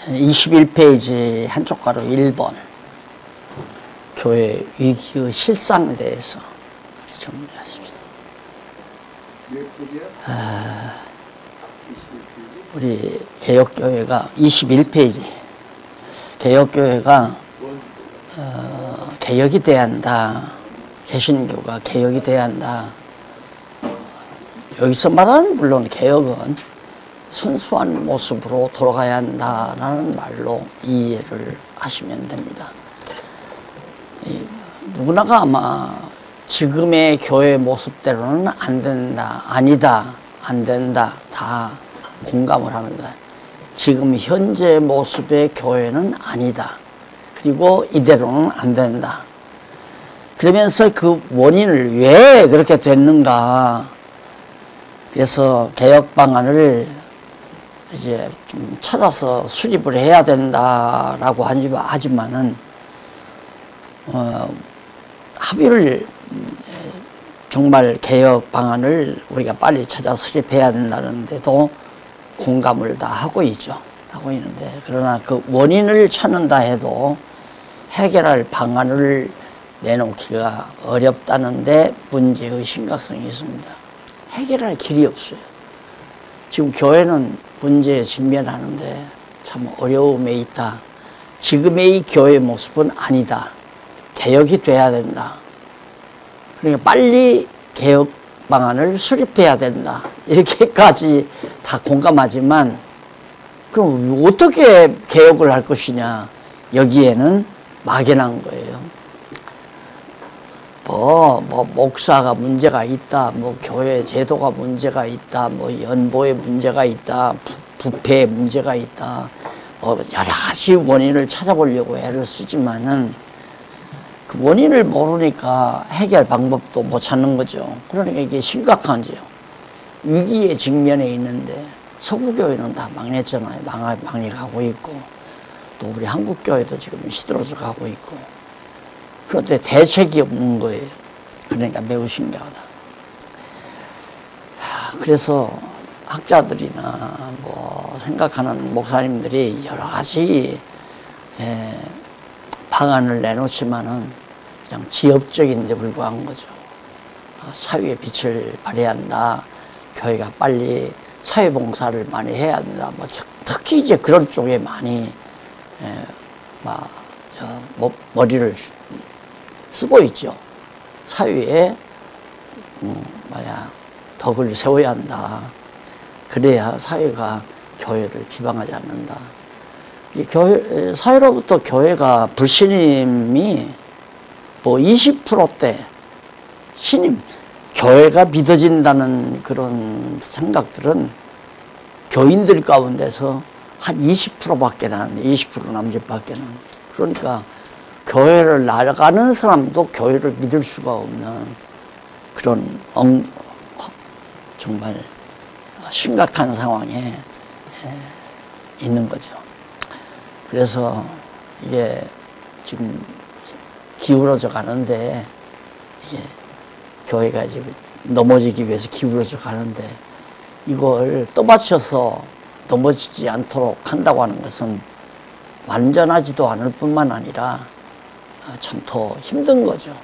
21페이지 한쪽 가로 1번 교회 위기의 실상에 대해서 정리하십시다. 우리 개혁교회가 21페이지 개혁교회가 개혁이 돼야 한다. 개신교가 개혁이 돼야 한다. 여기서 말하는 물론 개혁은 순수한 모습으로 돌아가야 한다라는 말로 이해를 하시면 됩니다. 누구나가 아마 지금의 교회 모습대로는 안 된다, 아니다, 안 된다 다 공감을 합니다. 지금 현재 모습의 교회는 아니다. 그리고 이대로는 안 된다. 그러면서 그 원인을 왜 그렇게 됐는가. 그래서 개혁 방안을 이제 좀 찾아서 수립을 해야 된다라고 하지만은 합의를 정말 개혁 방안을 우리가 빨리 찾아 수립해야 된다는데도 공감을 다 하고 있죠. 하고 있는데 그러나 그 원인을 찾는다 해도 해결할 방안을 내놓기가 어렵다는데 문제의 심각성이 있습니다. 해결할 길이 없어요. 지금 교회는 문제에 직면하는데 참 어려움에 있다. 지금의 이 교회 모습은 아니다. 개혁이 돼야 된다. 그러니까 빨리 개혁 방안을 수립해야 된다. 이렇게까지 다 공감하지만 그럼 어떻게 개혁을 할 것이냐. 여기에는 막연한 거예요. 목사가 문제가 있다, 교회 제도가 문제가 있다, 연보에 문제가 있다, 부패에 문제가 있다, 여러 가지 원인을 찾아보려고 애를 쓰지만은 그 원인을 모르니까 해결 방법도 못 찾는 거죠. 그러니까 이게 심각한지요. 위기에 직면해 있는데 서구교회는 다 망했잖아요. 망해가고 있고 또 우리 한국교회도 지금 시들어져 가고 있고 그런데 대책이 없는 거예요. 그러니까 매우 심각하다. 그래서 학자들이나 생각하는 목사님들이 여러 가지 방안을 내놓지만은 그냥 지엽적인 데 불과한 거죠. 사회의 빛을 발해야 한다. 교회가 빨리 사회봉사를 많이 해야 된다. 특히 이제 그런 쪽에 많이 머리를 쓰고 있죠. 사회에 덕을 세워야 한다. 그래야 사회가 교회를 비방하지 않는다. 사회로부터 교회가 불신임이 20%대 신임, 교회가 믿어진다는 그런 생각들은 교인들 가운데서 한 20%밖에 안 돼. 20% 남짓밖에 안 돼. 그러니까 교회를 나가는 사람도 교회를 믿을 수가 없는 그런 정말 심각한 상황에 있는 거죠. 그래서 이게 지금 기울어져 가는데 교회가 지금 넘어지기 위해서 기울어져 가는데 이걸 떠받쳐서 넘어지지 않도록 한다고 하는 것은 완전하지도 않을 뿐만 아니라 참 더 힘든 거죠.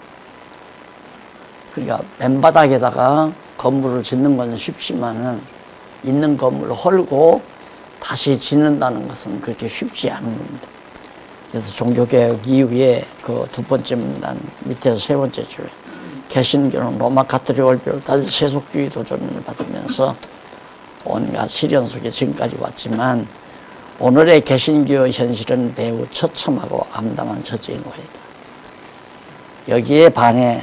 그러니까 맨바닥에다가 건물을 짓는 건 쉽지만은 있는 건물을 헐고 다시 짓는다는 것은 그렇게 쉽지 않은 겁니다. 그래서 종교개혁 이후에 그 두 번째 문단 밑에서 세 번째 줄 개신교는 로마 가톨릭을 비롯한 세속주의 도전을 받으면서 온갖 시련 속에 지금까지 왔지만 오늘의 개신교의 현실은 매우 처참하고 암담한 처지인 것이다. 여기에 반해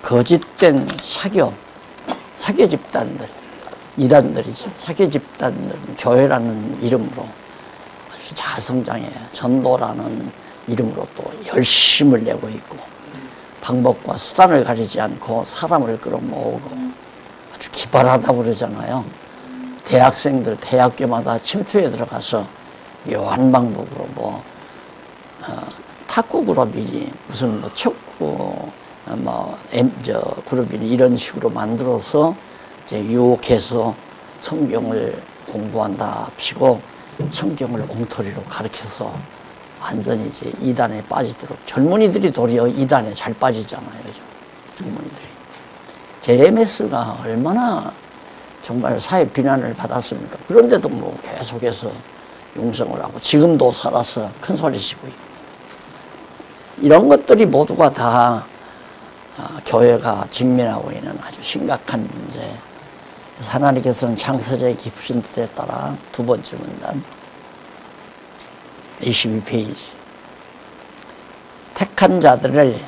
거짓된 사교 집단들, 이단들이죠. 사교 집단들은 교회라는 이름으로 아주 잘 성장해요. 전도라는 이름으로 또 열심을 내고 있고 방법과 수단을 가리지 않고 사람을 끌어모으고 아주 기발하다고 그러잖아요. 대학생들 대학교마다 침투에 들어가서 묘한 방법으로 탁구 그룹이니 무슨 척구 그룹이니 이런 식으로 만들어서 이제 유혹해서 성경을 공부한다 피고 성경을 엉터리로 가르쳐서 완전히 이제 이단에 빠지도록, 젊은이들이 도리어 이단에 잘 빠지잖아요. 젊은이들이. JMS가 얼마나 정말 사회 비난을 받았습니까? 그런데도 뭐 계속해서 융성을 하고 지금도 살아서 큰 소리 치고 있고, 이런 것들이 모두가 다 교회가 직면하고 있는 아주 심각한 문제. 하나님께서는 창세전에 깊으신 뜻에 따라 두 번째 문단 22페이지, 택한 자들을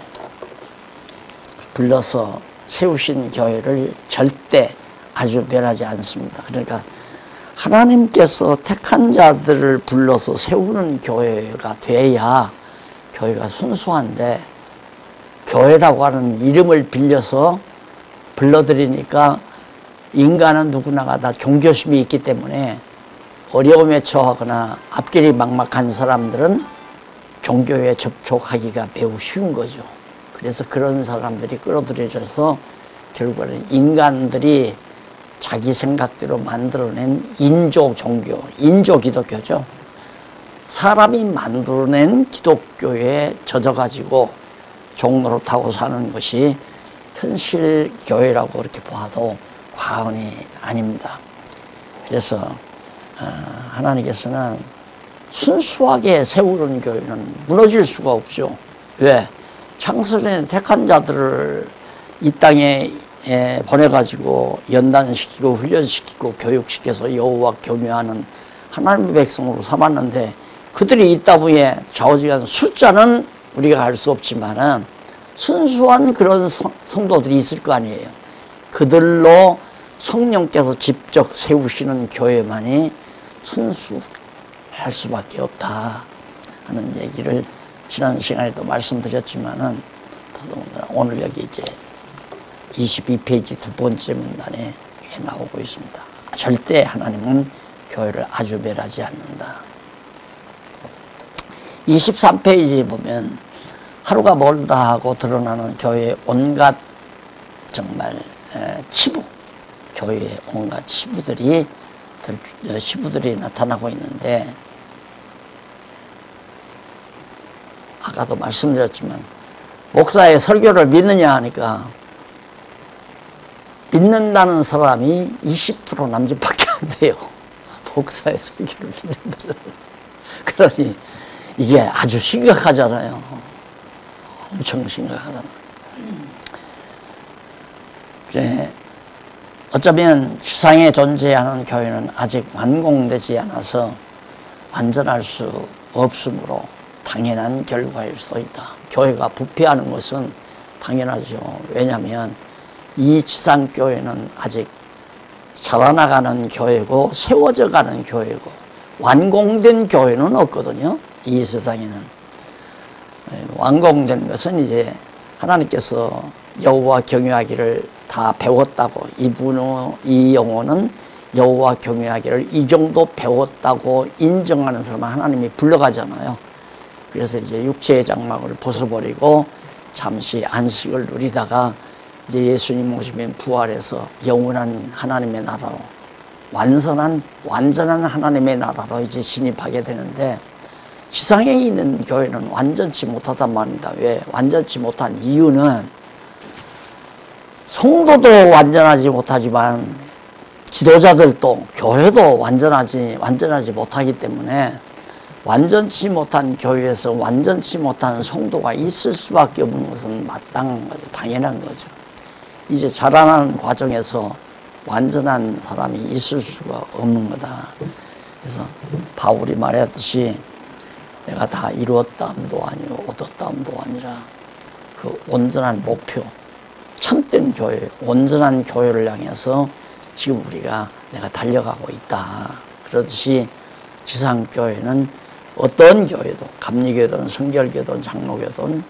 불러서 세우신 교회를 절대 아주 멸하지 않습니다. 그러니까 하나님께서 택한 자들을 불러서 세우는 교회가 돼야 교회가 순수한데, 교회라고 하는 이름을 빌려서 불러드리니까 인간은 누구나가 다 종교심이 있기 때문에 어려움에 처하거나 앞길이 막막한 사람들은 종교에 접촉하기가 매우 쉬운 거죠. 그래서 그런 사람들이 끌어들여져서 결국에는 인간들이 자기 생각대로 만들어낸 인조 종교, 인조 기독교죠. 사람이 만들어낸 기독교에 젖어가지고 종로로 타고 사는 것이 현실 교회라고 그렇게 봐도 과언이 아닙니다. 그래서 하나님께서는 순수하게 세우는 교회는 무너질 수가 없죠. 왜? 창세전에 택한 자들을 이 땅에 보내가지고 연단시키고 훈련시키고 교육시켜서 여호와 경외하는 하나님의 백성으로 삼았는데, 그들이 있다 보에 좌우지간 숫자는 우리가 알 수 없지만은 순수한 그런 성도들이 있을 거 아니에요. 그들로 성령께서 직접 세우시는 교회만이 순수할 수밖에 없다 하는 얘기를 지난 시간에도 말씀드렸지만은, 오늘 여기 이제 22페이지 두 번째 문단에 나오고 있습니다. 절대 하나님은 교회를 아주 멸하지 않는다. 23페이지 보면 하루가 멀다 하고 드러나는 교회의 온갖 정말 치부, 교회의 온갖 치부들이 나타나고 있는데, 아까도 말씀드렸지만 목사의 설교를 믿느냐 하니까 믿는다는 사람이 20% 남짓밖에 안 돼요. 목사의 설교를 믿는다는. 그러니 이게 아주 심각하잖아요. 엄청 심각하다. 그래, 어쩌면 세상에 존재하는 교회는 아직 완공되지 않아서 완전할 수 없으므로 당연한 결과일 수도 있다. 교회가 부패하는 것은 당연하죠. 왜냐하면 이 지상교회는 아직 자라나가는 교회고 세워져가는 교회고 완공된 교회는 없거든요. 이 세상에는. 완공된 것은 이제 하나님께서 여호와 경외하기를 다 배웠다고, 이 영혼은 여호와 경외하기를 이 정도 배웠다고 인정하는 사람은 하나님이 불러가잖아요. 그래서 이제 육체의 장막을 벗어버리고 잠시 안식을 누리다가 이제 예수님 오시면 부활해서 영원한 하나님의 나라로, 완전한 하나님의 나라로 이제 진입하게 되는데, 지상에 있는 교회는 완전치 못하단 말입니다. 왜? 완전치 못한 이유는 성도도 완전하지 못하지만 지도자들도, 교회도 완전하지 못하기 때문에 완전치 못한 교회에서 완전치 못한 성도가 있을 수밖에 없는 것은 마땅한 거죠. 당연한 거죠. 이제 자라나는 과정에서 완전한 사람이 있을 수가 없는 거다. 그래서 바울이 말했듯이 내가 다 이루었다함도 아니고 얻었다함도 아니라 그 온전한 목표, 참된 교회, 온전한 교회를 향해서 지금 우리가 내가 달려가고 있다. 그러듯이 지상교회는 어떤 교회도, 감리교회든 성결교든 장로교든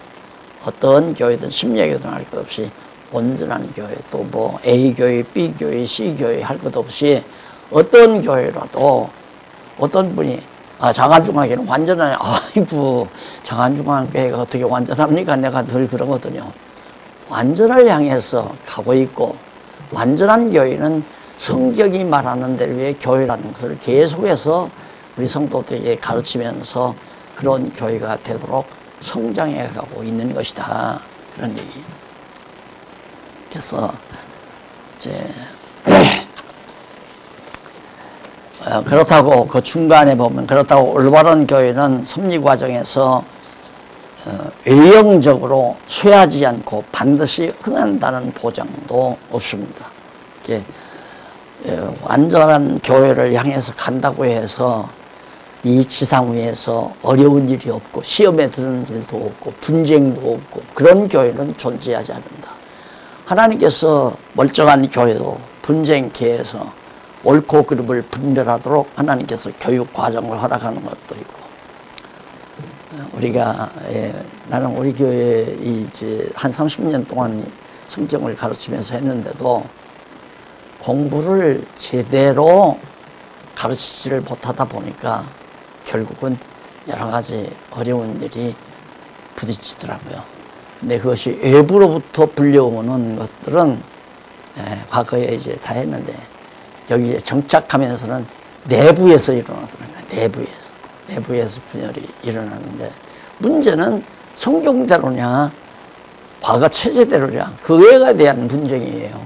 어떤 교회든 심야교든 할 것 없이 온전한 교회, 또 뭐 A교회, B교회, C교회 할 것 없이 어떤 교회라도 어떤 분이 장안중앙교회는 완전한, 아이고 장안중앙교회가 어떻게 완전합니까? 내가 늘 그러거든요. 완전을 향해서 가고 있고, 완전한 교회는 성경이 말하는 대로의 교회라는 것을 계속해서 우리 성도들에게 가르치면서 그런 교회가 되도록 성장해 가고 있는 것이다. 그런 얘기. 그래서 이제 그렇다고 그 중간에 보면 그렇다고 올바른 교회는 섭리 과정에서 외형적으로 쇠하지 않고 반드시 흥한다는 보장도 없습니다. 이렇게 완전한 교회를 향해서 간다고 해서 이 지상 위에서 어려운 일이 없고 시험에 드는 일도 없고 분쟁도 없고 그런 교회는 존재하지 않는다. 하나님께서 멀쩡한 교회도 분쟁케 해서 옳고 그름을 분별하도록 하나님께서 교육 과정을 허락하는 것도 있고, 우리가 나는 우리 교회에 이제 한 30년 동안 성경을 가르치면서 했는데도 공부를 제대로 가르치지를 못하다 보니까 결국은 여러 가지 어려운 일이 부딪히더라고요. 근데 그것이 외부로부터 불려오는 것들은 과거에 이제 다 했는데 여기에 정착하면서는 내부에서 일어나더라고요. 내부에서 분열이 일어나는데 문제는 성경대로냐 과거 체제대로냐 그거에 대한 분쟁이에요.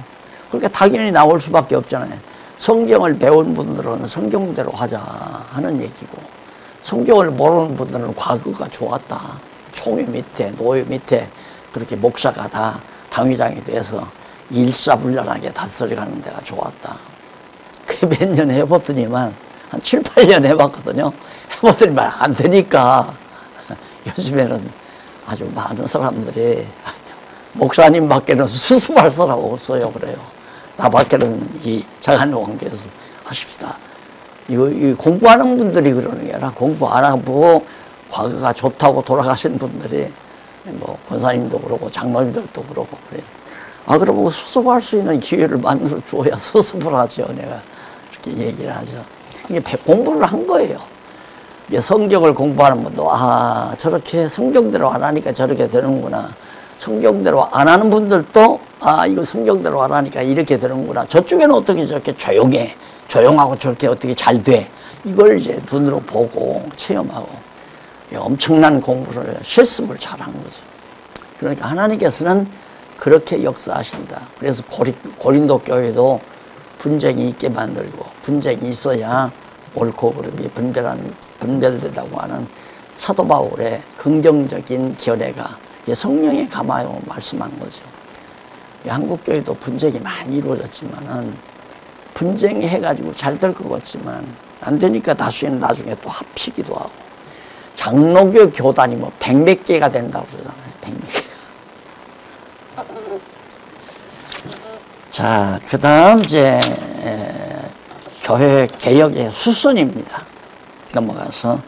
그러니까 당연히 나올 수밖에 없잖아요. 성경을 배운 분들은 성경대로 하자 하는 얘기고, 성경을 모르는 분들은 과거가 좋았다. 총회 밑에 노예 밑에 그렇게 목사가 다 당회장이 돼서 일사불란하게 다스려가는 데가 좋았다. 그 몇 년 해봤더니만 한 7, 8년 해봤거든요. 해봤더니만 안 되니까 요즘에는 아주 많은 사람들이 목사님 밖에는 수습할 사람 없어요. 그래요. 나 밖에는 이 작은 관계에서 하십시다. 이거 공부하는 분들이 그러는 게 아니라 공부 안 하고 과거가 좋다고 돌아가신 분들이 뭐 권사님도 그러고 장로님들도 그러고 그래요. 아, 그러면 수습할 수 있는 기회를 만들어 줘야 수습을 하죠. 내가 이렇게 얘기를 하죠. 이게 공부를 한 거예요. 이게 성경을 공부하는 분도 아, 저렇게 성경대로 안 하니까 저렇게 되는구나. 성경대로 안 하는 분들도 아, 이거 성경대로 안 하니까 이렇게 되는구나. 저쪽에는 어떻게 저렇게 조용하고 저렇게 어떻게 잘 돼. 이걸 이제 눈으로 보고 체험하고 엄청난 공부를 실습을 잘한 거죠. 그러니까 하나님께서는 그렇게 역사하신다. 그래서 고린도 교회도 분쟁이 있게 만들고 분쟁이 있어야 옳고 그름이 분별된다고 하는 사도 바울의 긍정적인 견해가 성령의 감화로 말씀한 거죠. 한국교회도 분쟁이 많이 이루어졌지만은 분쟁해가지고 잘 될 것 같지만 안 되니까 다수는 나중에 또 합치기도 하고 장로교 교단이 뭐 100몇 개가 된다고 그러잖아요. 100몇 개가. 자, 그 다음 이제 교회 개혁의 수순입니다. 넘어가서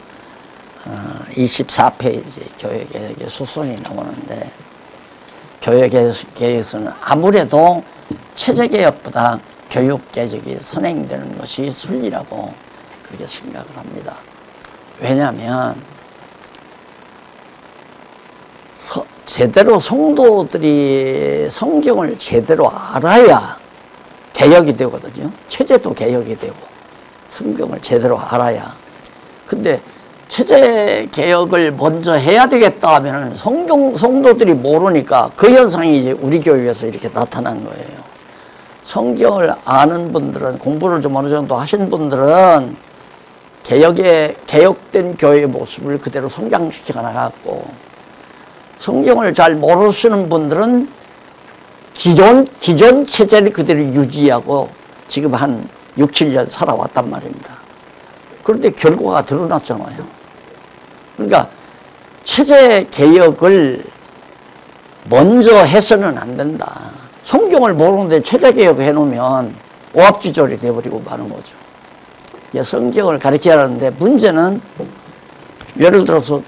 24페이지 교회 개혁의 수순이 나오는데, 교회 개혁에서는 아무래도 체제 개혁보다 교육 개혁이 선행되는 것이 순리라고 그렇게 생각을 합니다. 왜냐하면 제대로 성도들이 성경을 제대로 알아야 개혁이 되거든요. 체제도 개혁이 되고 성경을 제대로 알아야. 근데 체제 개혁을 먼저 해야 되겠다 하면 성도들이 모르니까 그 현상이 이제 우리 교회에서 이렇게 나타난 거예요. 성경을 아는 분들은, 공부를 좀 어느 정도 하신 분들은 개혁된 교회의 모습을 그대로 성장시켜 나갔고, 성경을 잘 모르시는 분들은 기존 체제를 그대로 유지하고 지금 한 6, 7년 살아왔단 말입니다. 그런데 결과가 드러났잖아요. 그러니까 체제 개혁을 먼저 해서는 안 된다. 성경을 모르는데 체제 개혁 해놓으면 오합지졸이 돼버리고 마는 거죠. 성경을 가르쳐야 하는데 문제는 예를 들어서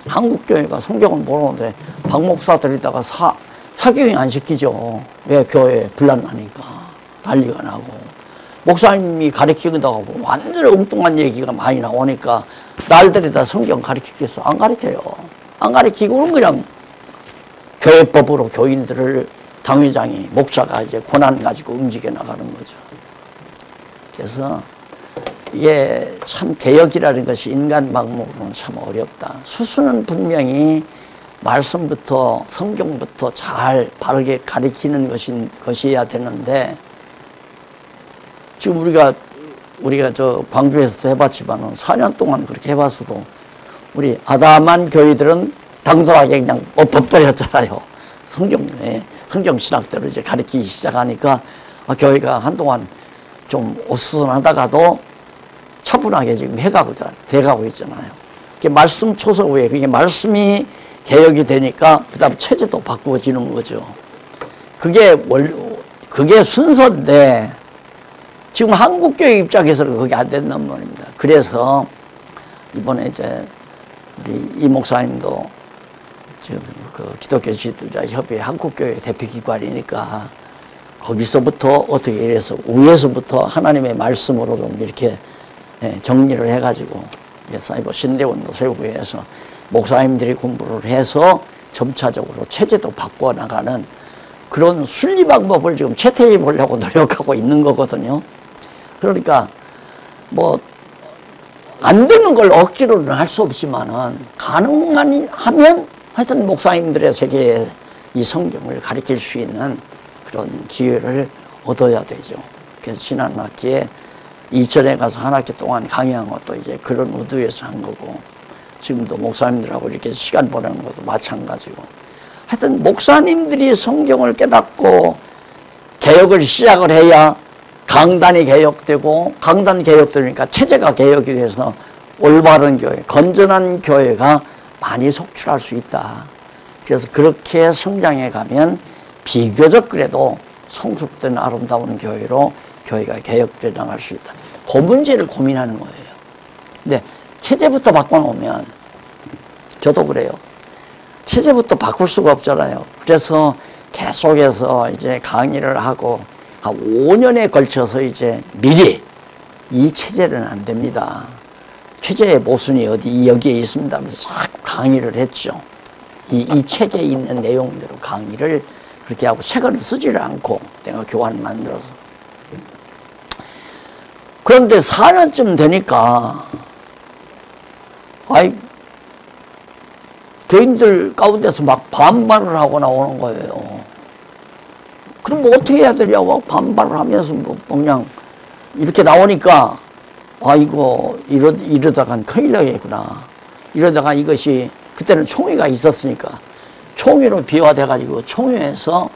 한국교회가 성경을 모르는데 박 목사들이다가 사교육 안 시키죠. 왜? 교회 분란 나니까 난리가 나고, 목사님이 가르치기도 완전히 엉뚱한 얘기가 많이 나오니까 날들이다 성경 가르치겠어? 안 가르쳐요. 안 가르치고는 그냥 교회법으로 교인들을 당회장이, 목사가 이제 권한 가지고 움직여 나가는 거죠. 그래서 이게 참 개혁이라는 것이 인간 방법으로는 참 어렵다. 수수는 분명히 말씀부터 성경부터 잘 바르게 가리키는 것이어야 되는데, 지금 우리가 저 광주에서도 해봤지만은 4년 동안 그렇게 해봤어도 우리 아담한 교회들은 당돌하게 그냥 엎어버렸잖아요. 성경 신학대로 이제 가리키기 시작하니까 교회가 한동안 좀 어수선하다가도 차분하게 지금 돼가고 있잖아요. 그게 말씀 초석 후에 그게 말씀이 개혁이 되니까 그다음 체제도 바꾸어지는 거죠. 그게 순서인데 지금 한국교회 입장에서는 그게 안 된단 말입니다. 그래서 이번에 이제 우리 이 목사님도 지금 그 기독교 지도자 협의회 한국교회 대표기관이니까 거기서부터 어떻게 이래서 위에서부터 하나님의 말씀으로 좀 이렇게 정리를 해가지고 사이버 신대원도 세우고 해서 목사님들이 공부를 해서 점차적으로 체제도 바꾸어 나가는 그런 순리 방법을 지금 채택해 보려고 노력하고 있는 거거든요. 그러니까 뭐 안 되는 걸 억지로는 할 수 없지만은 가능만 하면 하여튼 목사님들의 세계에 이 성경을 가르칠 수 있는 그런 기회를 얻어야 되죠. 그래서 지난 학기에 이천에 가서 한 학기 동안 강의한 것도 이제 그런 의도에서 한 거고, 지금도 목사님들하고 이렇게 시간 보내는 것도 마찬가지고, 하여튼 목사님들이 성경을 깨닫고 개혁을 시작을 해야 강단이 개혁되고, 강단 개혁되니까 체제가 개혁이 돼서 올바른 교회, 건전한 교회가 많이 속출할 수 있다. 그래서 그렇게 성장해 가면 비교적 그래도 성숙된 아름다운 교회로 교회가 개혁돼 나갈 수 있다. 그 문제를 고민하는 거예요. 근데 체제부터 바꿔놓으면, 저도 그래요. 체제부터 바꿀 수가 없잖아요. 그래서 계속해서 이제 강의를 하고 한 5년에 걸쳐서 이제 미리 이 체제는 안 됩니다. 체제의 모순이 여기에 있습니다 하면서 강의를 했죠. 이 책에 있는 내용대로 강의를 그렇게 하고 책을 쓰지를 않고 내가 교환 만들어서. 그런데 4년쯤 되니까 교인들 가운데서 막 반발을 하고 나오는 거예요. 그럼 뭐 어떻게 해야 되냐고 반발을 하면서 뭐 그냥 이렇게 나오니까 이거 이러다간 큰일 나겠구나. 이러다가 이것이 그때는 총회가 있었으니까 총회로 비화돼 가지고 총회에서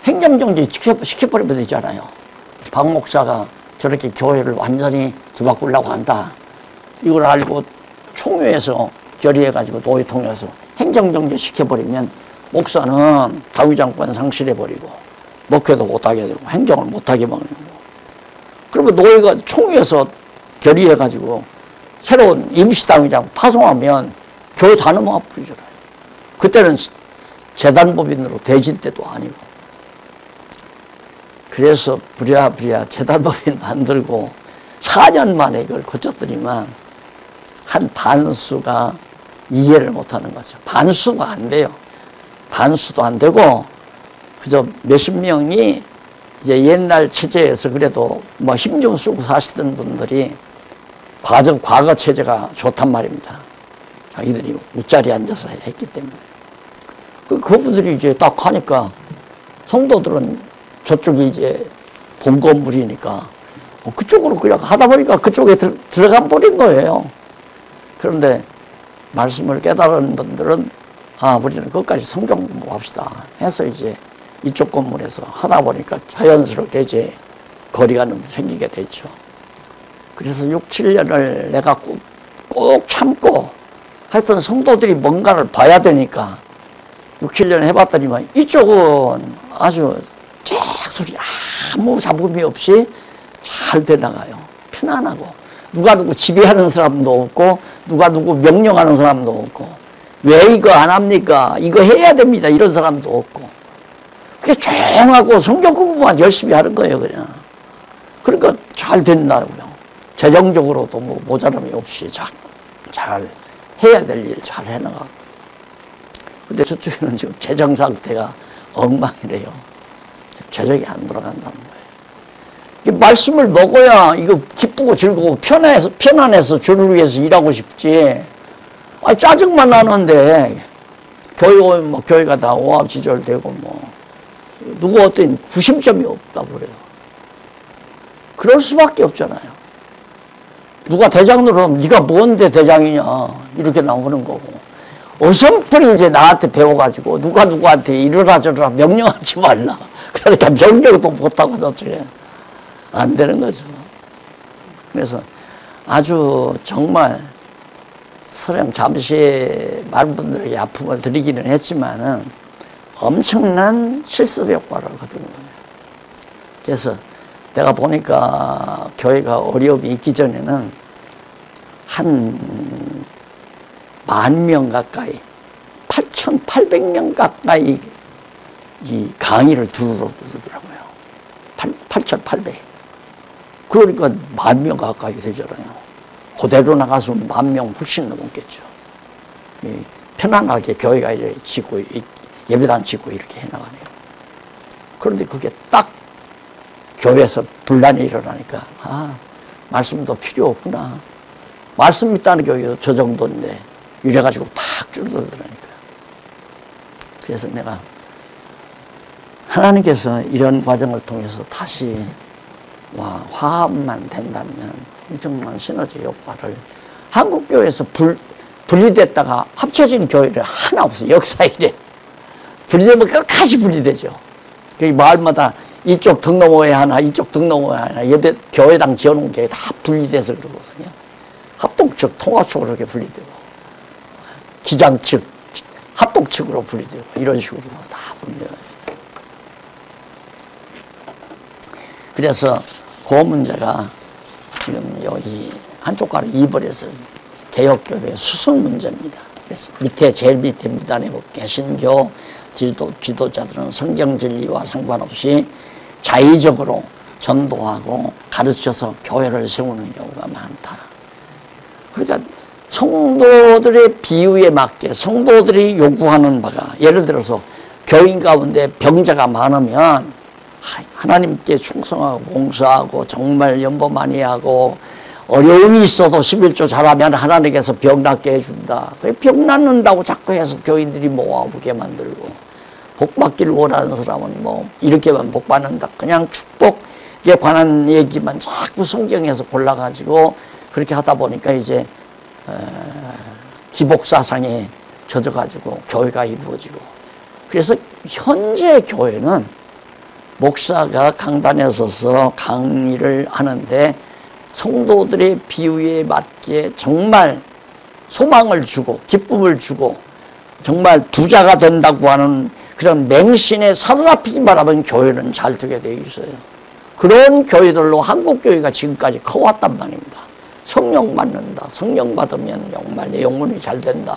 행정정지 시켜버리면 되잖아요. 박 목사가 저렇게 교회를 완전히 뒤바꾸려고 한다. 이걸 알고 총회에서 결의해가지고 노회통해서 행정정지 시켜버리면 목사는 다위장권 상실해버리고 목회도 못하게 되고 행정을 못하게 막는 거고, 그러면 노회가 총회에서 결의해가지고 새로운 임시다위장 파송하면 교회 다 넘어가 버리잖아요. 그때는 재단법인으로 대진 때도 아니고. 그래서 부랴부랴 재단법인 만들고 4년 만에 이걸 고쳤더니만 한 반수가 이해를 못하는 거죠. 반수가 안 돼요. 반수도 안 되고 그저 몇십 명이 이제 옛날 체제에서 그래도 뭐 힘 좀 쓰고 사시던 분들이 과거 체제가 좋단 말입니다. 자기들이 웃자리에 앉아서 했기 때문에. 그분들이 이제 딱 하니까 성도들은 저쪽이 이제 본 건물이니까 그쪽으로 그냥 하다 보니까 그쪽에 들어가 버린 거예요. 그런데 말씀을 깨달은 분들은 우리는 끝까지 성경 공부합시다 해서 이제 이쪽 건물에서 하다 보니까 자연스럽게 이제 거리감이 생기게 됐죠. 그래서 6, 7년을 내가 꼭 참고 하여튼 성도들이 뭔가를 봐야 되니까 6, 7년 해봤더니만 이쪽은 아주 잭소리 아무 잡음이 없이 잘 돼나가요. 편안하고 누가 누구 지배하는 사람도 없고 누가 누구 명령하는 사람도 없고 왜 이거 안 합니까? 이거 해야 됩니다. 이런 사람도 없고 그게 조용하고 성경 공부만 열심히 하는 거예요. 그냥. 그러니까 잘 된다고요. 재정적으로도 뭐 모자람이 없이 잘 해야 될 일 잘 해나가고. 근데 저쪽에는 지금 재정 상태가 엉망이래요. 재정이 안 돌아간다는 거예요. 이 말씀을 먹어야 이거 기쁘고 즐거워 편안해서 주를 위해서 일하고 싶지. 아, 짜증만 나는데 교회 오면 뭐 교회가 다 오합지졸되고 뭐 누구 어떤 구심점이 없다고 그래요. 그럴 수밖에 없잖아요. 누가 대장으로 하면 네가 뭔데 대장이냐 이렇게 나오는 거고, 어설프게 이제 나한테 배워가지고 누가 누구한테 이러라 저러라 명령하지 말라. 그러니까 명령도 못하고 저쪽에 안 되는 거죠. 그래서 아주 정말 설령 잠시 많은 분들에게 아픔을 드리기는 했지만은 엄청난 실습 효과를 거두는 거예요. 그래서 내가 보니까 교회가 어려움이 있기 전에는 한 10,000명 가까이, 8,800명 가까이 이 강의를 들으러 그러더라고요. 8,800. 그러니까 10,000명 가까이 되잖아요. 그대로 나가서는 10,000명 훨씬 넘었겠죠. 편안하게 교회가 이제 짓고, 예배당 짓고 이렇게 해나가네요. 그런데 그게 딱 교회에서 분란이 일어나니까, 아, 말씀도 필요 없구나. 말씀 있다는 교회도 저 정도인데, 이래가지고 팍 줄어들더라니까. 그래서 내가 하나님께서 이런 과정을 통해서 다시 화합만 된다면 엄청난 시너지 효과를, 한국교회에서 분리됐다가 합쳐진 교회를 하나 없어요. 역사 이래. 분리되면 끝까지 분리되죠. 마을마다 이쪽 등록호에 하나, 이쪽 등록호에 하나, 예배, 교회당 지어놓은 게 다 분리돼서 그러거든요. 합동 측, 통합 측으로 이렇게 분리되고, 기장 측, 합동 측으로 분리되고, 이런 식으로 다 분리돼요. 그래서 그 문제가 지금 여기 한쪽 가로 2벌에서 개혁교회 수습 문제입니다. 그래서 제일 밑에 미단에 볼게요. 신교 지도자들은 성경 진리와 상관없이 자의적으로 전도하고 가르쳐서 교회를 세우는 경우가 많다. 그러니까 성도들의 비유에 맞게 성도들이 요구하는 바가, 예를 들어서 교인 가운데 병자가 많으면 하나님께 충성하고 봉사하고 정말 연보 많이 하고 어려움이 있어도 11조 잘하면 하나님께서 병 낫게 해준다. 병 낫는다고 자꾸 해서 교인들이 모아보게 만들고, 복 받기를 원하는 사람은 뭐 이렇게만 복 받는다. 그냥 축복에 관한 얘기만 자꾸 성경에서 골라가지고 그렇게 하다 보니까 이제 기복사상에 젖어가지고 교회가 이루어지고, 그래서 현재 교회는 목사가 강단에 서서 강의를 하는데 성도들의 비유에 맞게 정말 소망을 주고 기쁨을 주고 정말 부자가 된다고 하는 그런 맹신에 사로잡히기만 하면 교회는 잘 되게 되어 있어요. 그런 교회들로 한국교회가 지금까지 커왔단 말입니다. 성령 받는다. 성령 받으면 정말 내 영혼이 잘 된다.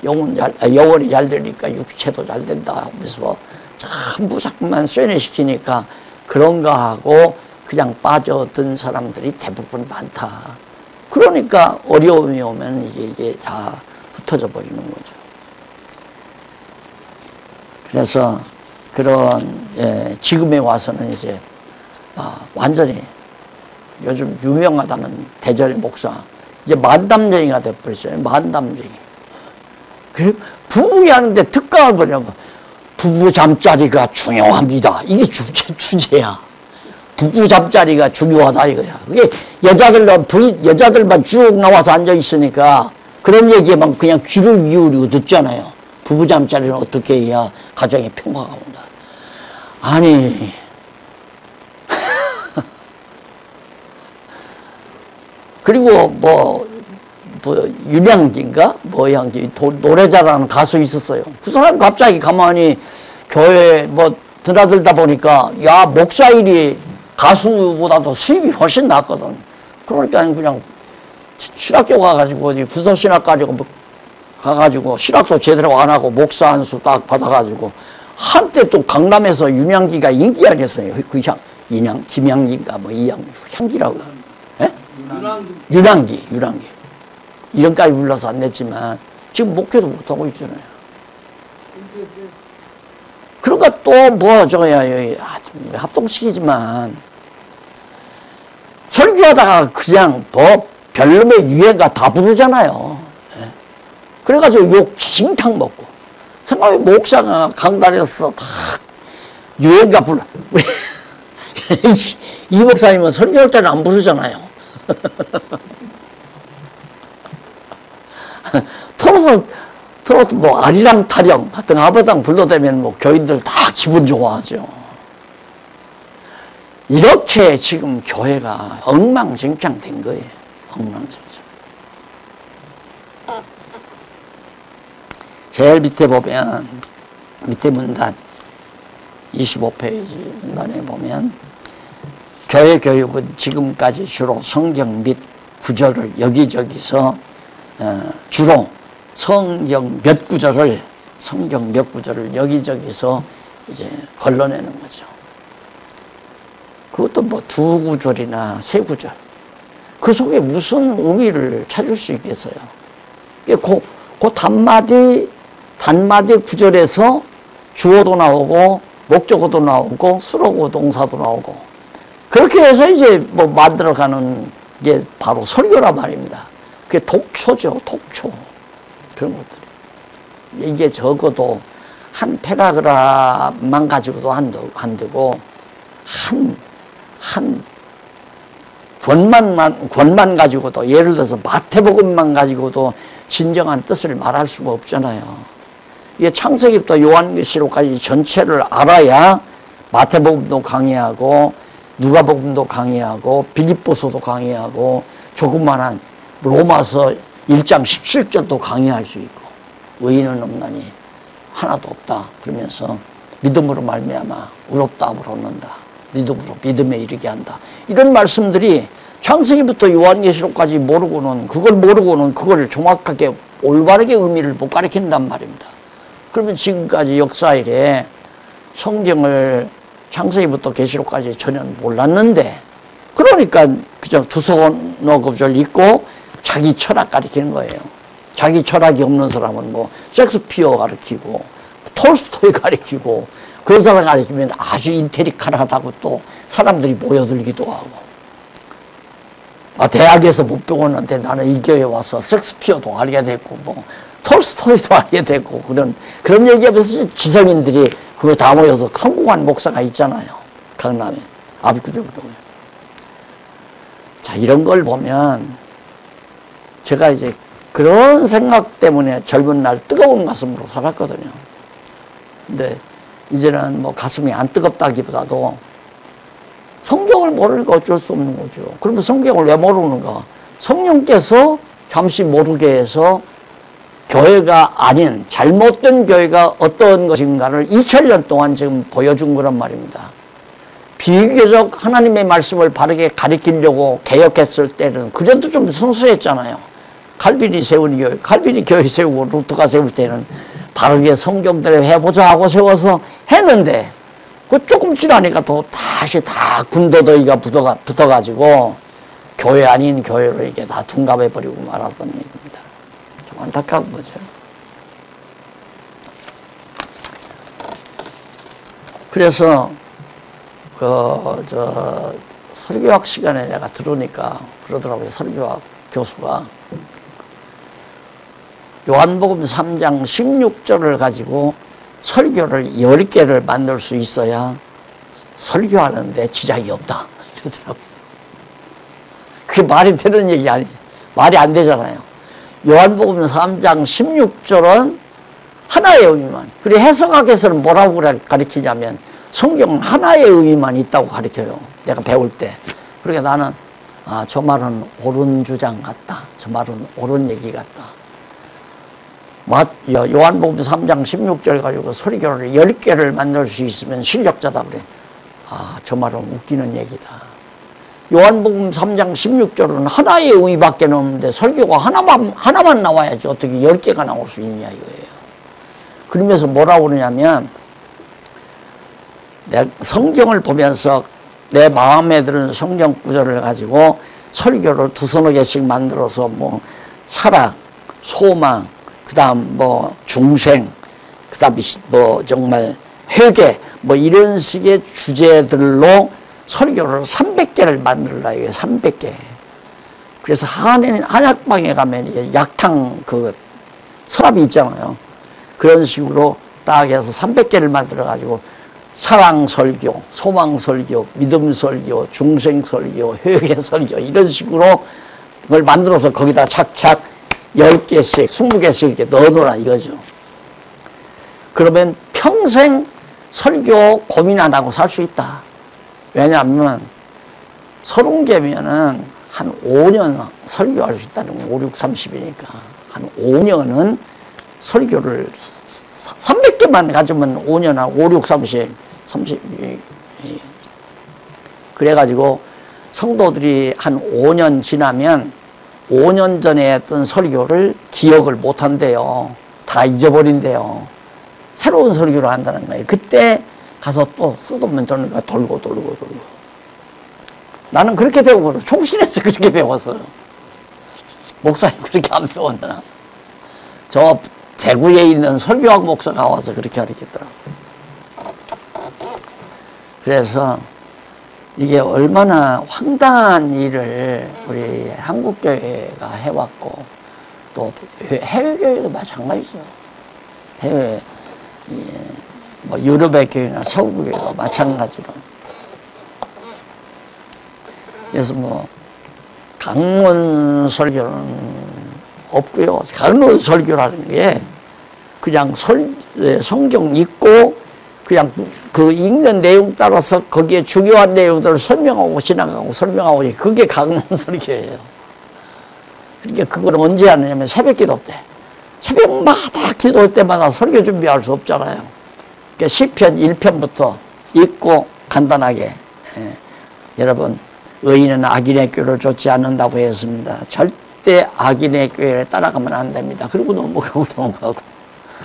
영혼이 잘 되니까 육체도 잘 된다. 그래서 전부 자꾸만 쇠뇌시키니까 그런가 하고 그냥 빠져든 사람들이 대부분 많다. 그러니까 어려움이 오면 이게 다 흩어져 버리는 거죠. 그래서 그런 지금에 와서는 이제 완전히 요즘 유명하다는 대전의 목사, 이제 만담쟁이가 돼버렸어요. 만담쟁이. 그래 부부이 하는데 특강을 보냐면 부부 잠자리가 중요합니다. 이게 주제야. 부부 잠자리가 중요하다 이거야. 그게 여자들만 쭉 나와서 앉아 있으니까 그런 얘기에만 그냥 귀를 기울이고 듣잖아요. 부부 잠자리는 어떻게 해야 가정에 평화가 온다. 아니 그리고 뭐 윤양기인가 뭐양기 노래 잘하는 가수 있었어요. 그 사람 갑자기 가만히 교회 뭐 드나들다 보니까 야 목사 일이 가수보다도 수입이 훨씬 낫거든. 그러니까 그냥 신학교 가가지고 어디 구석신학 가가지고 신학도 제대로 안 하고 목사 한 수 딱 받아가지고 한때 또 강남에서 윤양기가 인기 아니었어요. 그 김양기인가 뭐 향기라고. 예? 윤양기. 이름까지 불러서 안 냈지만 지금 목회도 못하고 있잖아요. 그러니까 또 뭐 저거야 합동식이지만 설교하다가 그냥 뭐 별놈의 유행가 다 부르잖아요. 예. 그래가지고 욕 칭탕 먹고. 생각해 목사가 강단에서 다 유행가 불러. 우리 이 목사님은 설교할 때는 안 부르잖아요. 트로트 뭐 아리랑 타령 같은 아버당 불러대면 뭐 교인들 다 기분 좋아하죠. 이렇게 지금 교회가 엉망진창 된 거예요. 엉망진창. 제일 밑에 보면, 밑에 문단 25페이지 문단에 보면 교회 교육은 지금까지 주로 성경 및 구절을 여기저기서 주로 성경 몇 구절을 여기저기서 이제 걸러내는 거죠. 그것도 뭐 두 구절이나 세 구절. 그 속에 무슨 의미를 찾을 수 있겠어요? 그 단마디 구절에서 주어도 나오고 목적어도 나오고 수록어 동사도 나오고 그렇게 해서 이제 뭐 만들어가는 게 바로 설교란 말입니다. 그게 독초죠, 독초. 그런 것들이. 이게 적어도 한 패라그라프만 가지고도 안 되고 한 권만 가지고도 예를 들어서 마태복음만 가지고도 진정한 뜻을 말할 수가 없잖아요. 이게 창세기부터 요한계시록까지 전체를 알아야 마태복음도 강의하고 누가복음도 강의하고 빌립보서도 강의하고 조그만한 로마서 1장 17절도 강의할 수 있고 의인은 없나니 하나도 없다 그러면서 믿음으로 말미암아 의롭다함을 얻는다. 믿음으로 믿음에 이르게 한다. 이런 말씀들이 창세기부터 요한계시록까지 모르고는 그걸 정확하게 올바르게 의미를 못 가르친단 말입니다. 그러면 지금까지 역사 이래 성경을 창세기부터 계시록까지 전혀 몰랐는데 그러니까 그저 두서너 구절 읽고 자기 철학 가르치는 거예요. 자기 철학이 없는 사람은 뭐 셰익스피어 가르치고 톨스토이 가르치고 그런 사람 가르치면 아주 인테리컬하다고 또 사람들이 모여들기도 하고 대학에서 못 배웠는데 나는 이 교회에 와서 셰익스피어도 알게 됐고 뭐 톨스토이도 알게 됐고 그런 얘기하면서 지성인들이 그거 다 모여서 성공한 목사가 있잖아요. 강남에 압구정동에. 자 이런 걸 보면 제가 이제 그런 생각 때문에 젊은 날 뜨거운 가슴으로 살았거든요. 근데 이제는 뭐 가슴이 안 뜨겁다기보다도 성경을 모르니까 어쩔 수 없는 거죠. 그러면 성경을 왜 모르는가? 성령께서 잠시 모르게 해서 교회가 아닌 잘못된 교회가 어떤 것인가를 2000년 동안 지금 보여준 거란 말입니다. 비교적 하나님의 말씀을 바르게 가르치려고 개혁했을 때는 그래도 좀 순수했잖아요. 칼빈이 세운 교회, 칼빈이 교회 세우고 루터가 세울 때는 바르게 성경대로 해보자 하고 세워서 했는데 그 조금 지나니까 또 다시 다 군더더기가 붙어가지고 교회 아닌 교회로 이게 다 둔갑해버리고 말았던 얘기입니다. 좀 안타까운 거죠. 그래서 설교학 시간에 내가 들으니까 그러더라고요. 설교학 교수가 요한복음 3장 16절을 가지고 설교를 10개를 만들 수 있어야 설교하는데 지장이 없다. 그러더라고요. 그게 말이 되는 얘기 아니죠. 말이 안 되잖아요. 요한복음 3장 16절은 하나의 의미만. 그리고 해석학에서는 뭐라고 가르치냐면 성경은 하나의 의미만 있다고 가르쳐요. 내가 배울 때. 그러니까 나는 저 말은 옳은 주장 같다. 저 말은 옳은 얘기 같다. 요한복음 3장 16절 가지고 설교를 10개를 만들 수 있으면 실력자다 그래. 저 말은 웃기는 얘기다. 요한복음 3장 16절은 하나의 의미밖에 없는데 설교가 하나만 나와야지 어떻게 10개가 나올 수 있냐 이거예요. 그러면서 뭐라고 그러냐면 내 성경을 보면서 내 마음에 드는 성경 구절을 가지고 설교를 두서너 개씩 만들어서 뭐 사랑, 소망, 그 다음 뭐 중생, 그 다음 뭐 정말 회개 뭐 이런 식의 주제들로 설교를 300개를 만들어요. 300개. 그래서 한약방에 가면 약탕 그 서랍이 있잖아요. 그런 식으로 딱 해서 300개를 만들어가지고 사랑 설교, 소망 설교, 믿음 설교, 중생 설교, 회개 설교 이런 식으로 그걸 만들어서 거기다 착착 10개씩, 20개씩 이렇게 넣어놓으라 이거죠. 그러면 평생 설교 고민 안 하고 살 수 있다. 왜냐하면 30개면은 한 5년 설교할 수 있다는 거, 5, 6, 30이니까. 한 5년은 설교를 300개만 가지면 5년, 5, 6, 30. 그래가지고 성도들이 한 5년 지나면 5년 전에 했던 설교를 기억을 못 한대요. 다 잊어버린대요. 새로운 설교를 한다는 거예요. 그때 가서 또 쓰도면 돌니까 돌고. 나는 그렇게 배우고 총신에서 그렇게 배웠어요. 목사님 그렇게 안 배웠나? 저 대구에 있는 설교학 목사가 와서 그렇게 가르쳤더라고요. 그래서 이게 얼마나 황당한 일을 우리 한국교회가 해왔고 또 해외교회도 마찬가지죠. 해외 뭐 유럽의 교회나 서구교회도 마찬가지로. 그래서 뭐 강론 설교는 없고요. 강론 설교라는 게 그냥 성경 읽고 그냥 그 읽는 내용 따라서 거기에 중요한 내용들을 설명하고 지나가고 설명하고 그게 강론 설교예요. 그러니까 그걸 언제 하느냐면 새벽 기도 때. 새벽마다 기도할 때마다 설교 준비할 수 없잖아요. 그러니까 시편 1편부터 읽고 간단하게. 여러분 의인은 악인의 꾀를 좇지 않는다고 했습니다. 절대 악인의 꾀를 따라가면 안 됩니다. 그리고 넘어가고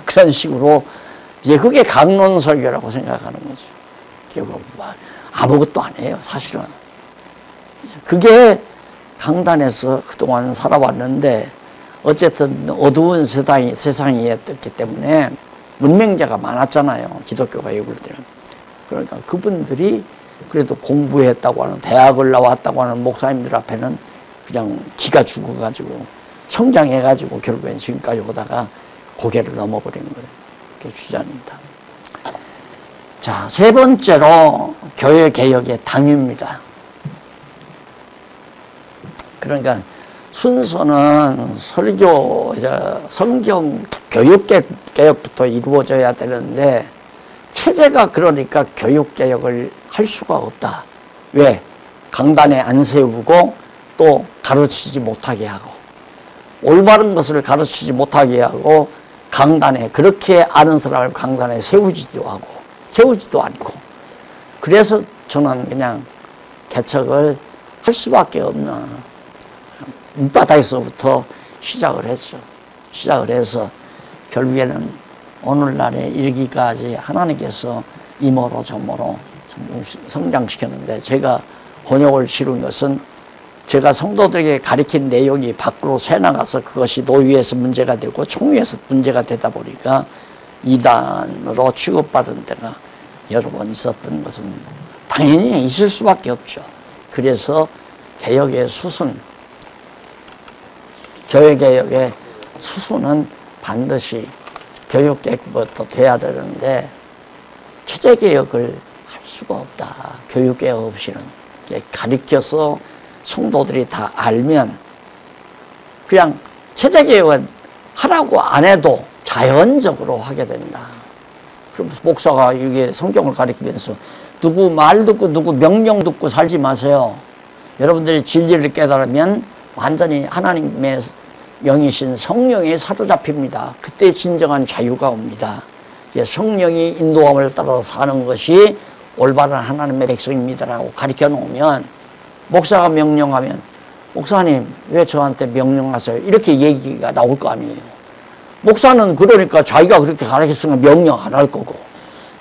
그런 식으로 이제 그게 강론 설교라고 생각하는 거죠. 결국 아무것도 안 해요, 사실은. 그게 강단에서 그동안 살아왔는데 어쨌든 어두운 세상이었기 때문에 문맹자가 많았잖아요. 기독교가 이럴 때는. 그러니까 그분들이 그래도 공부했다고 하는 대학을 나왔다고 하는 목사님들 앞에는 그냥 기가 죽어가지고 성장해가지고 결국엔 지금까지 오다가 고개를 넘어버린 거예요. 그게 주장입니다. 자, 세 번째로 교회 개혁의 당위입니다. 그러니까 순서는 설교, 성경 교육 개혁부터 이루어져야 되는데 체제가 그러니까 교육 개혁을 할 수가 없다. 왜? 강단에 안 세우고 또 가르치지 못하게 하고 올바른 것을 가르치지 못하게 하고 강단에 그렇게 아는 사람을 강단에 세우지도 않고 그래서 저는 그냥 개척을 할 수밖에 없는 밑바닥에서부터 시작을 했죠. 시작을 해서 결국에는 오늘날에 이르기까지 하나님께서 이모로 저모로 성장시켰는데 제가 번역을 치른 것은 제가 성도들에게 가르친 내용이 밖으로 새나가서 그것이 노위에서 문제가 되고 총회에서 문제가 되다 보니까 이단으로 취급받은 때가 여러 번 있었던 것은 당연히 있을 수밖에 없죠. 그래서 개혁의 수순, 교회개혁의 수순은 반드시 교육개혁부터 돼야 되는데 체제개혁을 할 수가 없다. 교육개혁 없이는. 가르쳐서 성도들이 다 알면 그냥 체제개혁은 하라고 안 해도 자연적으로 하게 된다. 그럼 목사가 이게 성경을 가르치면서 누구 말 듣고 누구 명령 듣고 살지 마세요. 여러분들이 진리를 깨달으면 완전히 하나님의 영이신 성령에 사로잡힙니다. 그때 진정한 자유가 옵니다. 성령이 인도함을 따라 사는 것이 올바른 하나님의 백성입니다라고 가르쳐 놓으면 목사가 명령하면 목사님 왜 저한테 명령하세요? 이렇게 얘기가 나올 거 아니에요. 목사는 그러니까 자기가 그렇게 가르쳤으니까 명령 안 할 거고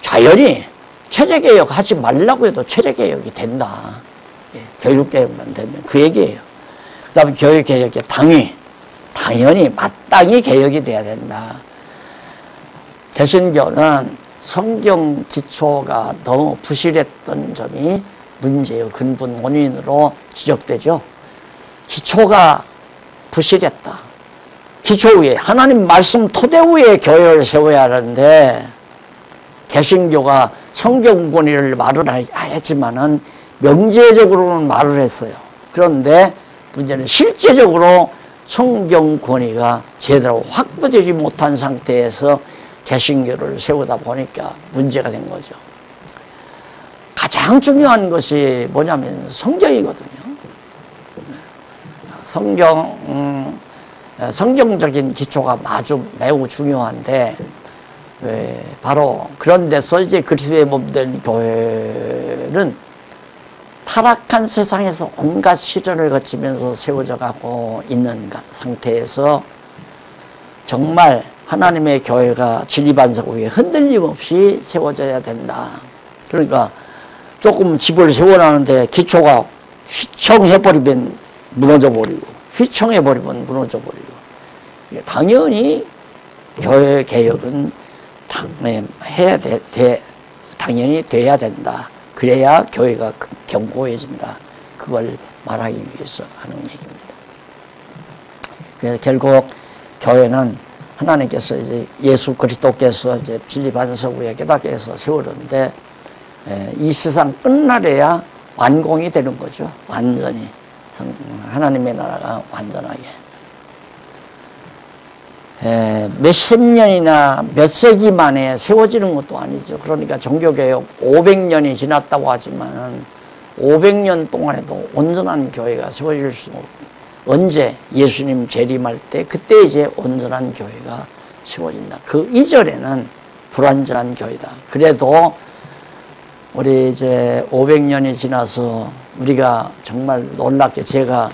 자연히 체제개혁 하지 말라고 해도 체제개혁이 된다. 교육개혁만 되면 그 얘기예요. 그 다음에 교육개혁의 당위. 당연히 마땅히 개혁이 돼야 된다. 개신교는 성경 기초가 너무 부실했던 점이 문제의 근본 원인으로 지적되죠. 기초가 부실했다. 기초 위에 하나님 말씀 토대 위에 교회를 세워야 하는데 개신교가 성경 권위를 말을 했지만은 명제적으로는 말을 했어요. 그런데 문제는 실제적으로 성경 권위가 제대로 확보되지 못한 상태에서 개신교를 세우다 보니까 문제가 된 거죠. 가장 중요한 것이 뭐냐면 성경이거든요. 성경적인 기초가 아주 매우 중요한데 바로 그런 데서 이제 그리스도의 몸된 교회는 타락한 세상에서 온갖 시련을 거치면서 세워져 가고 있는 상태에서 정말 하나님의 교회가 진리반석 위에 흔들림 없이 세워져야 된다. 그러니까 조금 집을 세워놨는데 기초가 휘청해버리면 무너져버리고 휘청해버리면 무너져버리고 당연히 교회 개혁은 당연히 돼야 된다. 그래야 교회가 견고해진다. 그걸 말하기 위해서 하는 얘기입니다. 그래서 결국 교회는 하나님께서 이제 예수 그리스도께서 이제 진리 반석 위에 깨닫게 해서 세우는데 이 세상 끝날에야 완공이 되는 거죠. 완전히 하나님의 나라가 완전하게. 몇십 년이나 몇 세기 만에 세워지는 것도 아니죠. 그러니까 종교개혁 500년이 지났다고 하지만은 500년 동안에도 온전한 교회가 세워질 수 없고 언제 예수님 재림할 때 그때 이제 온전한 교회가 세워진다. 그 이전에는 불완전한 교회다. 그래도 우리 이제 500년이 지나서 우리가 정말 놀랍게 제가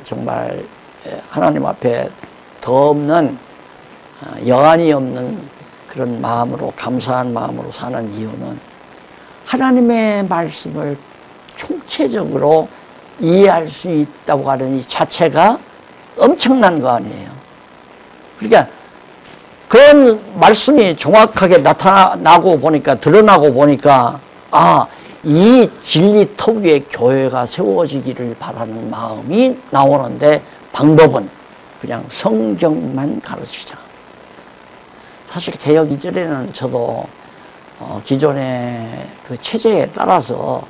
정말 하나님 앞에 더 없는 여한이 없는 그런 마음으로 감사한 마음으로 사는 이유는 하나님의 말씀을 총체적으로 이해할 수 있다고 하는 이 자체가 엄청난 거 아니에요. 그러니까 그런 말씀이 정확하게 나타나고 보니까 드러나고 보니까 이 진리 터 위에 교회가 세워지기를 바라는 마음이 나오는데 방법은 그냥 성경만 가르치자. 사실 개혁 이전에는 저도 기존의 그 체제에 따라서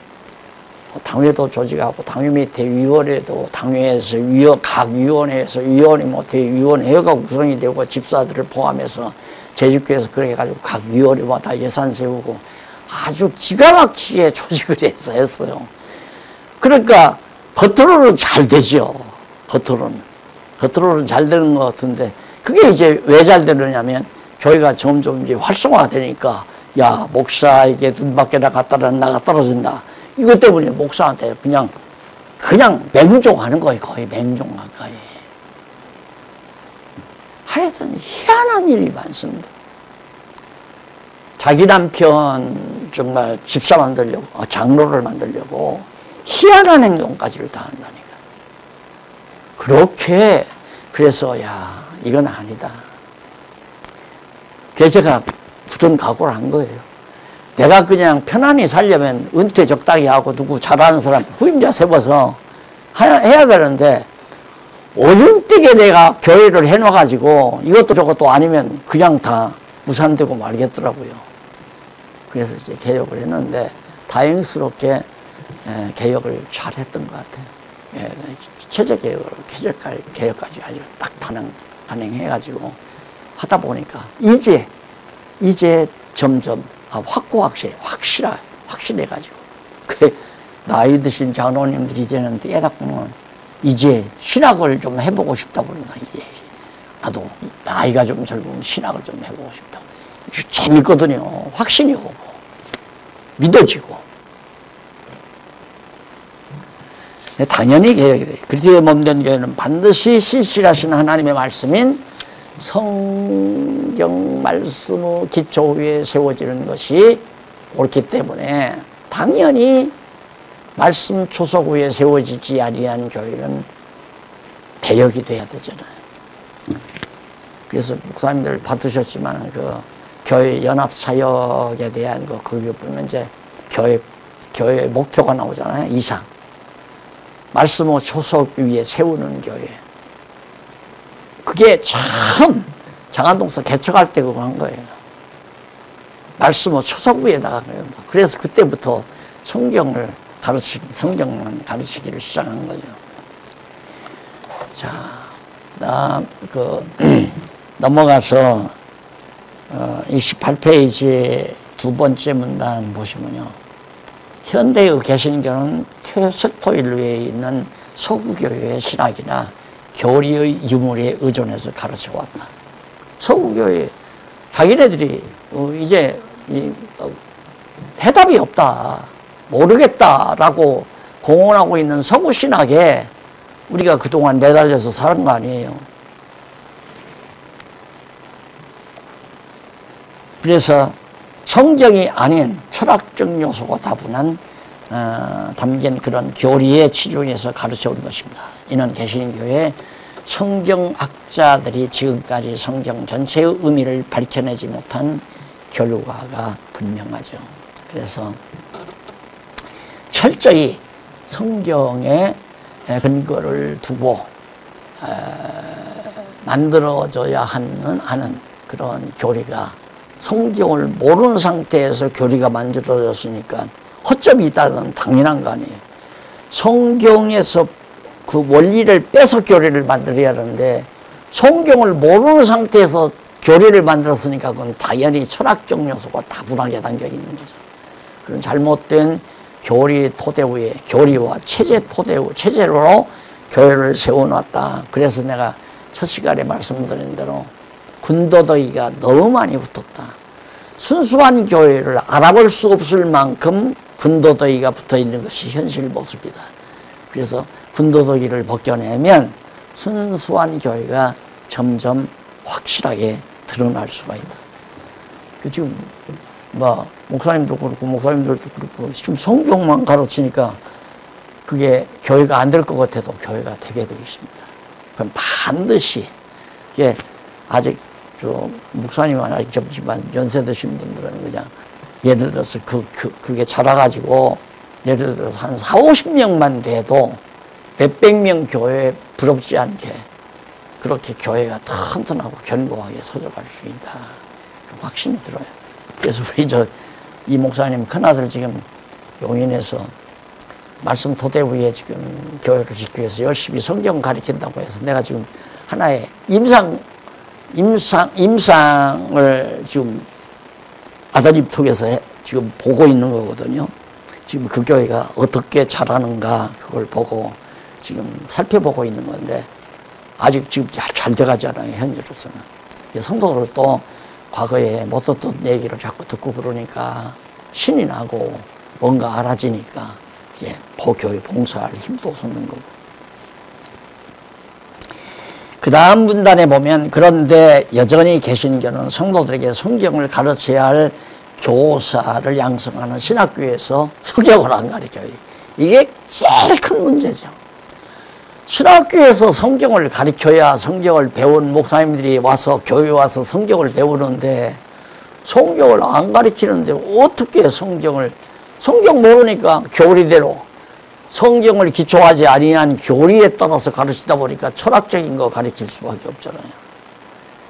당회도 조직하고 당회 밑에 위원회도 당회에서 각 위원회에서 위원회 못해 위원회가 구성이 되고 집사들을 포함해서 재직교에서 그렇게 해가지고 각 위원회마다 예산 세우고 아주 기가 막히게 조직을 해서 했어요. 그러니까 겉으로는 잘 되죠. 겉으로는 잘 되는 것 같은데 그게 이제 왜 잘 되느냐면 교회가 점점 이제 활성화가 되니까 야 목사에게 눈밖에나 갖다가 나가 떨어진다. 이것 때문에 목사한테 그냥 맹종하는 거예요. 거의 맹종 가까이. 하여튼 희한한 일이 많습니다. 자기 남편 정말 집사 만들려고 장로를 만들려고 희한한 행동까지를 다 한다니까. 그렇게 그래서 야 이건 아니다. 그래서 제가 굳은 각오를 한 거예요. 내가 그냥 편안히 살려면 은퇴 적당히 하고 누구 잘하는 사람 후임자 세워서 해야 되는데 오줌뛰게 내가 교회를 해놔가지고 이것도 저것도 아니면 그냥 다 무산되고 말겠더라고요. 그래서 이제 개혁을 했는데 다행스럽게 개혁을 잘했던 것 같아요. 체제 개혁까지 아주 딱 단행해가지고 하다 보니까 이제 점점 확실해가지고 그 나이 드신 장로님들이 이제는 깨닫고는 이제 신학을 좀 해보고 싶다고 그러나 이제 나도 나이가 좀 젊으면 신학을 좀 해보고 싶다고. 재밌거든요. 확신이 오고 믿어지고. 당연히 개혁이 돼요. 그리스도의 몸된 교회는 반드시 신실하신 하나님의 말씀인 성경 말씀의 기초 위에 세워지는 것이 옳기 때문에 당연히 말씀 초석 위에 세워지지 아니한 교회는 개혁이 돼야 되잖아요. 그래서 목사님들 받으셨지만 그 교회 연합 사역에 대한 거기 보면 이제 교회 교회 목표가 나오잖아요. 이상. 말씀의 초석 위에 세우는 교회. 그게 참 장안동서 개척할 때 그거 한 거예요. 말씀의 초석 위에 나간 거예요. 그래서 그때부터 성경만 가르치기를 시작한 거죠. 자, 넘어가서 28페이지의 두 번째 문단 보시면요. 현대의 개신교는 퇴색토일로에 있는 서구교회의 신학이나 교리의 유물에 의존해서 가르쳐 왔다. 서구교회 자기네들이 이제 해답이 없다, 모르겠다라고 공언하고 있는 서구 신학에 우리가 그동안 매달려서 사는 거 아니에요. 그래서 성경이 아닌 철학적 요소가 다분한 담긴 그런 교리에 치중해서 가르쳐 온 것입니다. 이는 개신교회 성경학자들이 지금까지 성경 전체의 의미를 밝혀내지 못한 결과가 분명하죠. 그래서 철저히 성경에 근거를 두고 만들어져야 하는 그런 교리가, 성경을 모르는 상태에서 교리가 만들어졌으니까 허점이 있다는 건 당연한 거 아니에요. 성경에서 그 원리를 빼서 교리를 만들어야 하는데 성경을 모르는 상태에서 교리를 만들었으니까 그건 당연히 철학적 요소가 다분하게 담겨 있는 거죠. 그런 잘못된 교리 토대 위에, 교리와 체제로 교회를 세워놨다. 그래서 내가 첫 시간에 말씀드린 대로 군더더기가 너무 많이 붙었다. 순수한 교회를 알아볼 수 없을 만큼 군더더기가 붙어있는 것이 현실 모습이다. 그래서 군더더기를 벗겨내면 순수한 교회가 점점 확실하게 드러날 수가 있다. 지금 목사님도 그렇고 지금 성경만 가르치니까 그게 교회가 안 될 것 같아도 교회가 되게 되어 있습니다. 그럼 반드시 이게 아직 목사님은 아직 젊지만 연세 드신 분들은 그냥 예를 들어서 그게 자라가지고 예를 들어서 한 40~50명만 돼도 몇백 명 교회에 부럽지 않게 그렇게 교회가 튼튼하고 견고하게 서져갈 수 있다. 확신이 들어요. 그래서 우리 이 목사님 큰아들 지금 용인에서 말씀 토대 위에 지금 교회를 짓기 위해서 열심히 성경 가르친다고 해서 내가 지금 하나의 임상을 지금 아드님 통해서 지금 보고 있는 거거든요. 지금 그 교회가 어떻게 자라는가 그걸 보고 지금 살펴보고 있는 건데 아직 지금 잘 돼가잖아요. 현재로서는. 성도들도 과거에 못 듣던 얘기를 자꾸 듣고 그러니까 신이 나고 뭔가 알아지니까 이제 교회 봉사할 힘도 솟는 거고. 그 다음 문단에 보면 그런데 여전히 개신교는 성도들에게 성경을 가르쳐야 할 교사를 양성하는 신학교에서 성경을 안 가르쳐요. 이게 제일 큰 문제죠. 신학교에서 성경을 가르쳐야 성경을 배운 목사님들이 와서 교회 와서 성경을 배우는데 성경을 안 가르치는데 어떻게 성경 모르니까 교리대로 성경을 기초하지 아니한 교리에 따라서 가르치다 보니까 철학적인 거 가르칠 수밖에 없잖아요.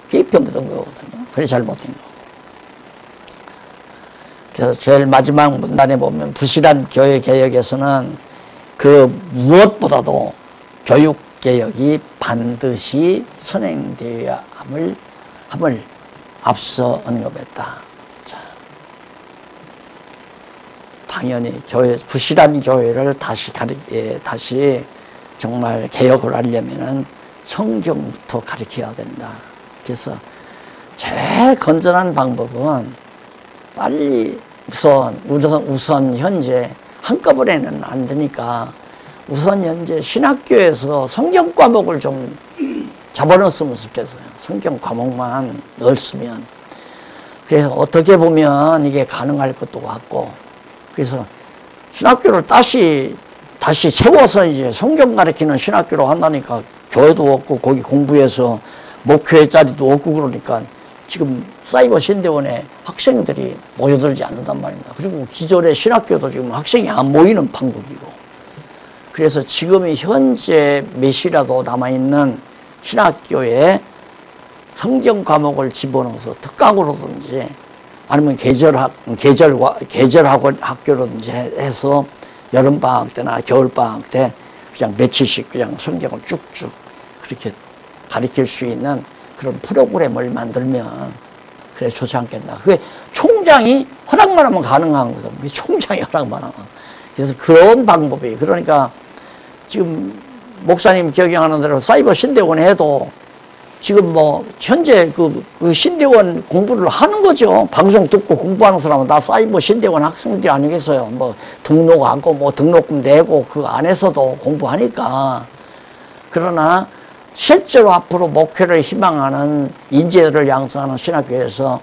그게 변변된 거거든요. 그게 잘못된 거. 그래서 제일 마지막 문단에 보면 부실한 교회 개혁에서는 그 무엇보다도 교육개혁이 반드시 선행되어야 함을 앞서 언급했다. 자, 당연히 부실한 교회를 다시 정말 개혁을 하려면은 성경부터 가르쳐야 된다. 그래서 제일 건전한 방법은 빨리 우선 현재 한꺼번에는 안 되니까 우선 현재 신학교에서 성경 과목을 좀 잡아넣었으면 좋겠어요. 성경 과목만 넣었으면. 그래서 어떻게 보면 이게 가능할 것도 같고, 그래서 신학교를 다시 세워서 이제 성경 가르치는 신학교로 한다니까 교회도 없고 거기 공부해서 목회의 자리도 없고 그러니까 지금 사이버 신대원에 학생들이 모여들지 않는단 말입니다. 그리고 기존의 신학교도 지금 학생이 안 모이는 판국이고. 그래서 지금이 현재 몇이라도 남아있는 신학교에 성경 과목을 집어넣어서 특강으로든지 아니면 계절학원 학교로든지 해서 여름방학 때나 겨울방학 때 그냥 며칠씩 그냥 성경을 쭉쭉 그렇게 가르칠 수 있는 그런 프로그램을 만들면 그래 좋지 않겠나. 그게 총장이 허락만 하면 가능한 거거든요. 총장이 허락만 하면. 그래서 그런 방법이, 그러니까 지금 목사님 기억하는 대로 사이버 신대원 해도 지금 뭐 현재 그 신대원 공부를 하는 거죠. 방송 듣고 공부하는 사람은 다 사이버 신대원 학생들이 아니겠어요. 뭐 등록하고 뭐 등록금 내고 그 안에서도 공부하니까. 그러나 실제로 앞으로 목회를 희망하는 인재를 양성하는 신학교에서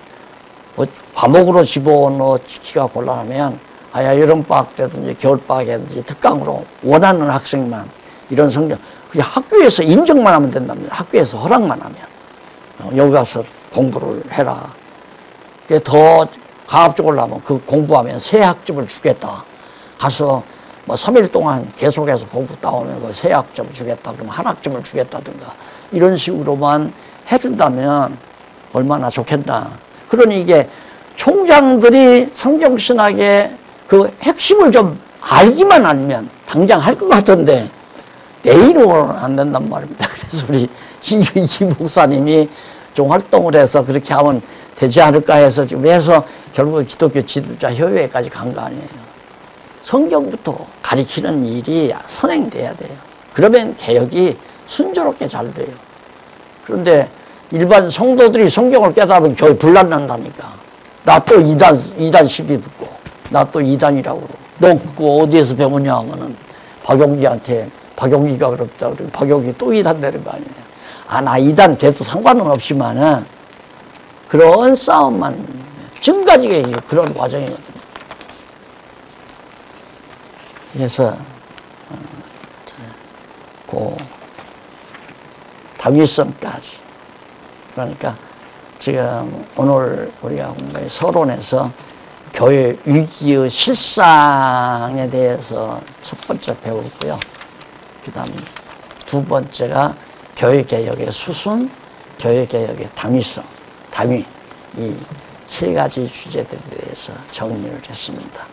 뭐 과목으로 집어넣기가 곤란하면 아야 여름방학 때든지 겨울방학이든지 특강으로 원하는 학생만 이런 성적, 그냥 학교에서 인정만 하면 된답니다. 학교에서 허락만 하면. 여기 가서 공부를 해라. 더 가급적으로 하면 그 공부하면 새 학점을 주겠다. 가서 뭐 3일 동안 계속해서 공부 따오면 그 새 학점 주겠다. 그러면 한 학점을 주겠다든가. 이런 식으로만 해준다면 얼마나 좋겠나. 그러니 이게 총장들이 성경신학의 그 핵심을 좀 알기만 하면 당장 할 것 같은데 내일로는 안 된단 말입니다. 그래서 우리 이 목사님이 좀 활동을 해서 그렇게 하면 되지 않을까 해서 좀 해서 결국 기독교 지도자 협의회까지 간 거 아니에요. 성경부터 가리키는 일이 선행돼야 돼요. 그러면 개혁이 순조롭게 잘 돼요. 그런데 일반 성도들이 성경을 깨달으면 교회 분란 난다니까. 나 또 이단 시비 붙고 나 또 이단이라고 그러고 너 그거 어디에서 배우냐 하면은 박용기한테 박용기가 그렇다 그러고 박용기 또 이단 되는 거 아니에요. 아, 나 이단 돼도 상관은 없지만은 그런 싸움만 지금까지 그런 과정이거든요. 그래서 그 당위성까지, 그러니까 지금 오늘 우리가 공부의 서론에서 교회 위기의 실상에 대해서 첫 번째 배웠고요. 그 다음 두 번째가 교회개혁의 수순, 교회개혁의 당위성, 당위, 이 세 가지 주제들에 대해서 정리를 했습니다.